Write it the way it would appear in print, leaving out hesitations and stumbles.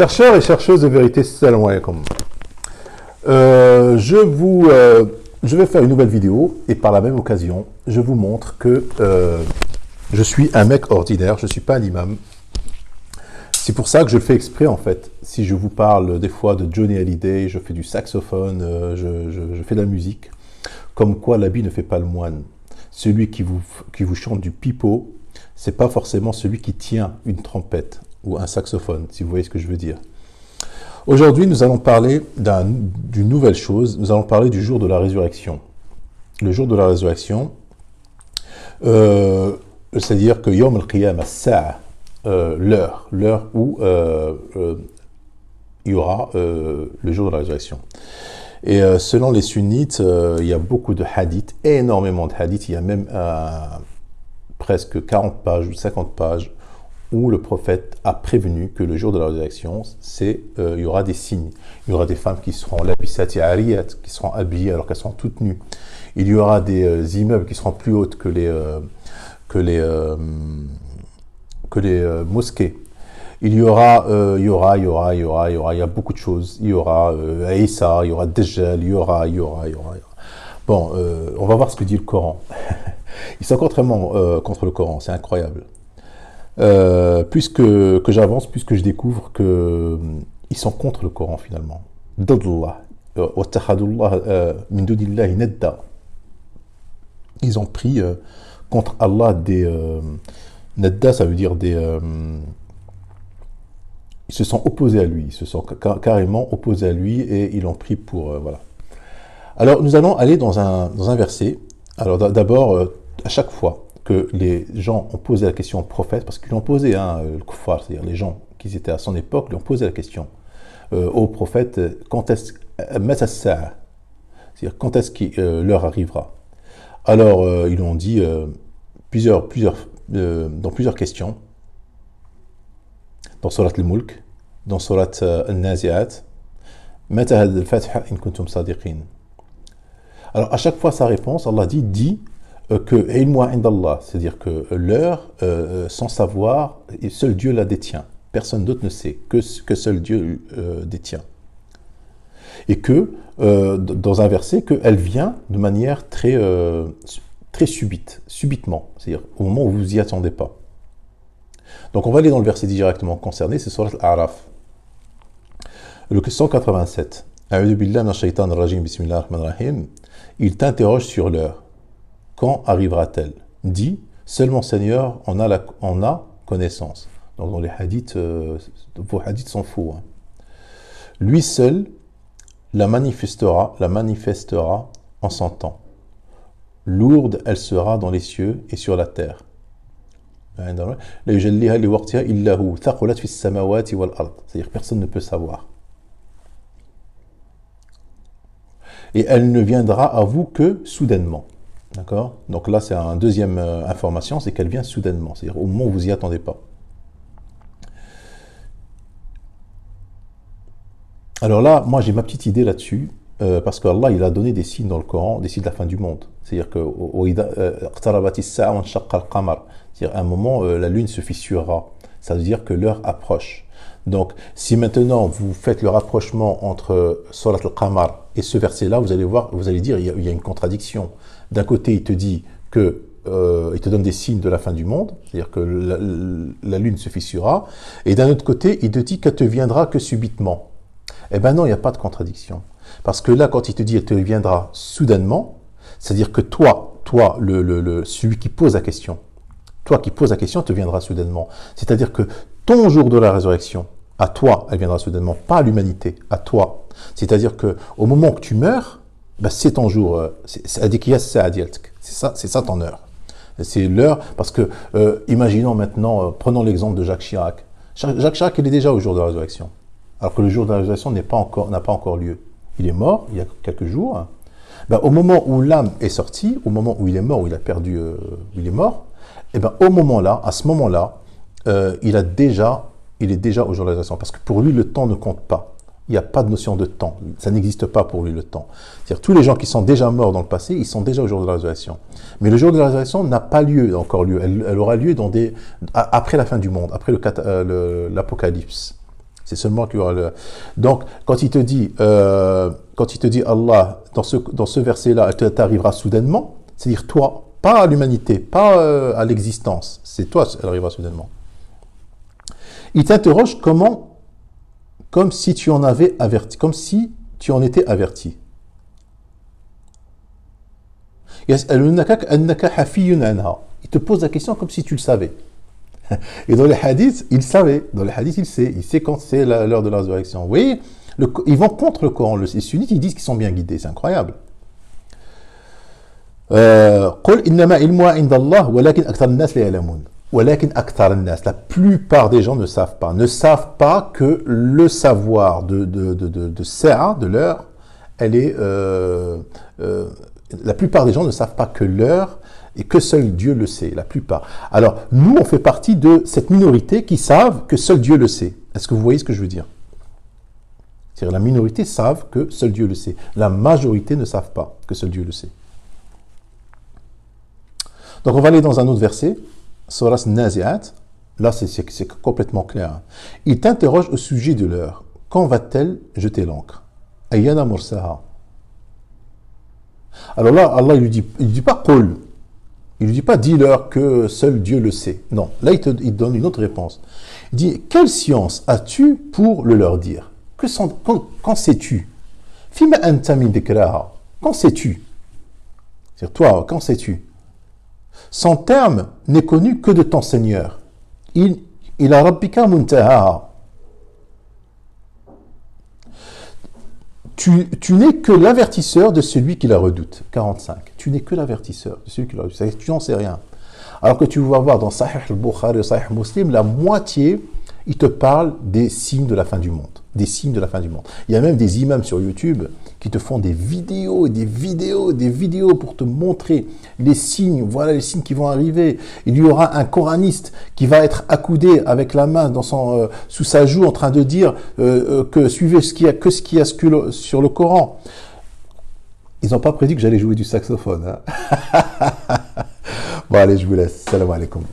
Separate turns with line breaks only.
Chercheurs et chercheuses de vérité, salam alaikum. Je vais faire une nouvelle vidéo et par la même occasion, je vous montre que je suis un mec ordinaire, je ne suis pas un imam. C'est pour ça que je le fais exprès en fait. Si je vous parle des fois de Johnny Hallyday, je fais du saxophone, je fais de la musique. Comme quoi l'habit ne fait pas le moine. Celui qui vous chante du pipeau, c'est pas forcément celui qui tient une trompette ou un saxophone, si vous voyez ce que je veux dire. Aujourd'hui, nous allons parler d'une nouvelle chose. Nous allons parler du jour de la résurrection. Le jour de la résurrection, c'est-à-dire que Yom al-Qiyamah, l'heure où il y aura le jour de la résurrection. Et selon les sunnites, il y a beaucoup de hadiths, énormément de hadiths. Il y a même presque 40 pages ou 50 pages où le prophète a prévenu que le jour de la résurrection, il y aura des signes. Il y aura des femmes qui seront labissati ariyat, qui seront habillées alors qu'elles sont toutes nues. Il y aura des immeubles qui seront plus hautes que les mosquées. Il y aura beaucoup de choses. Il y aura Aïssa, il y aura Dajjal, il y aura. Bon, on va voir ce que dit le Coran. Ils sont contrairement contre le Coran, c'est incroyable. Plus que j'avance, plus que je découvre qu'ils sont contre le Coran finalement. Dadullah, min dunillahi nadda. Ils ont pris contre Allah des nadda, ça veut dire ils se sont opposés à lui, ils se sont carrément opposés à lui et ils l'ont pris pour voilà. Alors nous allons aller dans un verset. Alors d'abord, à chaque fois que les gens ont posé la question au prophète, parce qu'ils l'ont posé, le kuffar, c'est-à-dire les gens qui étaient à son époque, lui ont posé la question au prophète, quand est-ce c'est-à-dire quand est-ce que l'heure arrivera. Alors ils l'ont dit dans plusieurs questions, dans Surat al-Mulk, dans Surat al-Nazi'at, Mata had al-Fath in kuntum sadiqin. Alors à chaque fois sa réponse, Allah dit que ilmu indallah, c'est-à-dire que l'heure, sans savoir, seul Dieu la détient. Personne d'autre ne sait que seul Dieu détient. Et que, dans un verset, qu'elle vient de manière très subitement, c'est-à-dire au moment où vous n'y attendez pas. Donc on va aller dans le verset directement concerné, c'est Surat Al-A'raf. Le 187. A'udhu billahi minash shaitanir rajim, bismillahir rahmanir rahim. Il t'interroge sur l'heure. Quand arrivera-t-elle? Dis, seul mon Seigneur en a connaissance. Donc dans les hadiths, vos hadiths sont faux. Lui seul la manifestera en son temps. Lourde, elle sera dans les cieux et sur la terre. C'est-à-dire personne ne peut savoir. Et elle ne viendra à vous que soudainement. D'accord? Donc là, c'est une deuxième information, c'est qu'elle vient soudainement, c'est-à-dire au moment où vous n'y attendez pas. Alors là, moi j'ai ma petite idée là-dessus, parce qu'Allah il a donné des signes dans le Coran, des signes de la fin du monde. C'est-à-dire qu'à un moment, la lune se fissurera. Ça veut dire que l'heure approche. Donc, si maintenant vous faites le rapprochement entre Surat al-Qamar et ce verset-là, vous allez voir, vous allez dire, il y a une contradiction. D'un côté, il te dit que, il te donne des signes de la fin du monde, c'est-à-dire que la lune se fissurera, et d'un autre côté, il te dit qu'elle te viendra que subitement. Eh bien non, il n'y a pas de contradiction. Parce que là, quand il te dit qu'elle te viendra soudainement, c'est-à-dire que toi, celui qui pose la question, te viendra soudainement. C'est-à-dire que ton jour de la résurrection, à toi, elle viendra soudainement, pas à l'humanité, à toi. C'est-à-dire que au moment que tu meurs, ben c'est ton jour. C'est ça ton heure. C'est l'heure, parce que, imaginons maintenant, prenons l'exemple de Jacques Chirac. Jacques Chirac, il est déjà au jour de la résurrection. Alors que le jour de la résurrection n'a pas encore lieu. Il est mort, il y a quelques jours. Ben, au moment où l'âme est sortie, au moment où il est mort, où il a perdu, où il est mort, et ben au moment-là, à ce moment-là, il est déjà au jour de la résurrection. Parce que pour lui, le temps ne compte pas. Il n'y a pas de notion de temps. Ça n'existe pas pour lui, le temps. C'est-à-dire tous les gens qui sont déjà morts dans le passé, ils sont déjà au jour de la résurrection. Mais le jour de la résurrection n'a pas encore lieu. Elle aura lieu après la fin du monde, après l'apocalypse. C'est seulement qu'il y aura le... Donc, quand il te dit Allah, dans ce verset-là, elle t'arrivera soudainement, c'est-à-dire toi, pas à l'humanité, pas à l'existence, c'est toi, elle arrivera soudainement. Il t'interroge comme si tu en avais averti, comme si tu en étais averti. Il te pose la question comme si tu le savais. Et dans les hadiths, il savait. Dans les hadiths, il sait quand c'est l'heure de la résurrection. Vous voyez, ils vont contre le Coran. Les sunnites, ils disent qu'ils sont bien guidés. C'est incroyable. La plupart des gens ne savent pas que le savoir de Sa'a, de l'heure, elle est... la plupart des gens ne savent pas que l'heure, et que seul Dieu le sait, la plupart. Alors, nous, on fait partie de cette minorité qui savent que seul Dieu le sait. Est-ce que vous voyez ce que je veux dire? C'est-à-dire, la minorité savent que seul Dieu le sait. La majorité ne savent pas que seul Dieu le sait. Donc, on va aller dans un autre verset, Surah Nazi'at. Là, c'est complètement clair. Il t'interroge au sujet de l'heure. Quand va-t-elle jeter l'ancre? Ayyana mursaha. Alors là, Allah, il lui dit pas qul. Il lui dit pas dis-leur que seul Dieu le sait. Non, là, il donne une autre réponse. Il dit, quelle science as-tu pour le leur dire? Qu'en sais-tu? Fima anta min dhikraha. Qu'en sais-tu? C'est-à-dire, toi, qu'en sais-tu? Son terme n'est connu que de ton Seigneur. Il a rabbika muntaha. Tu n'es que l'avertisseur de celui qui la redoute. 45. Tu n'es que l'avertisseur de celui qui la redoute. Tu n'en sais rien. Alors que tu vas voir dans Sahih al-Bukhari et Sahih Muslim, la moitié, il te parle des signes de la fin du monde. Des signes de la fin du monde. Il y a même des imams sur YouTube qui te font des vidéos, des vidéos pour te montrer les signes. Voilà les signes qui vont arriver. Il y aura un coraniste qui va être accoudé avec la main sous sa joue en train de dire que suivez ce qu'il y a sur le Coran. Ils n'ont pas prédit que j'allais jouer du saxophone. Hein. Bon allez, je vous laisse. Salam alaikum.